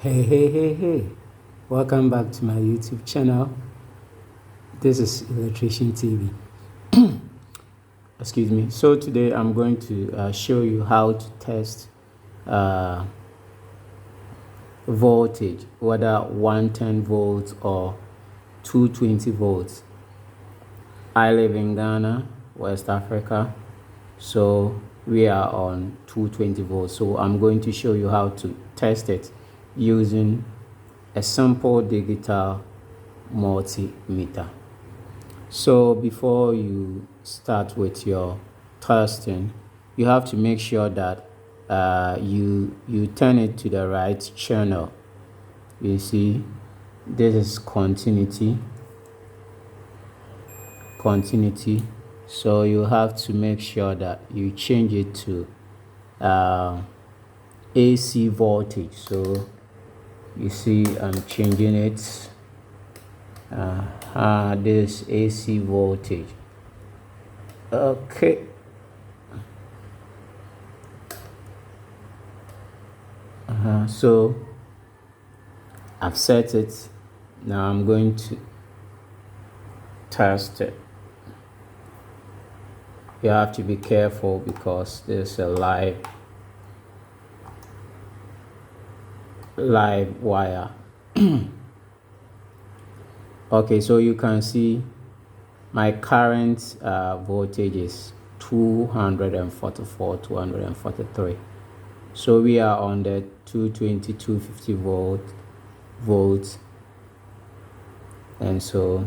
Hey, welcome back to my YouTube channel. This is Electrician TV. Excuse me. So today I'm going to show you how to test voltage, whether 110 volts or 220 volts. I live in Ghana, West Africa, so we are on 220 volts. So I'm going to show you how to test it using a simple digital multimeter. So before you start with your testing, you have to make sure that you turn it to the right channel. You see, this is continuity. So you have to make sure that you change it to AC voltage. So you see I'm changing it. This AC voltage. Okay. So I've set it. Now I'm going to test it. You have to be careful because there's a live wire. Okay, so you can see my current voltage is 244, 243. So we are on the 220, 250 volts. And so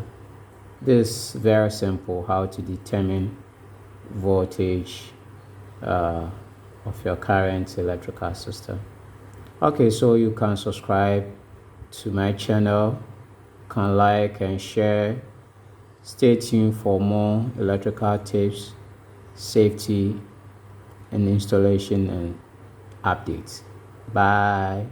this is very simple, how to determine voltage of your current electrical system. Okay, so you can subscribe to my channel, can like and share. Stay tuned for more electrical tips, safety and installation and updates. Bye.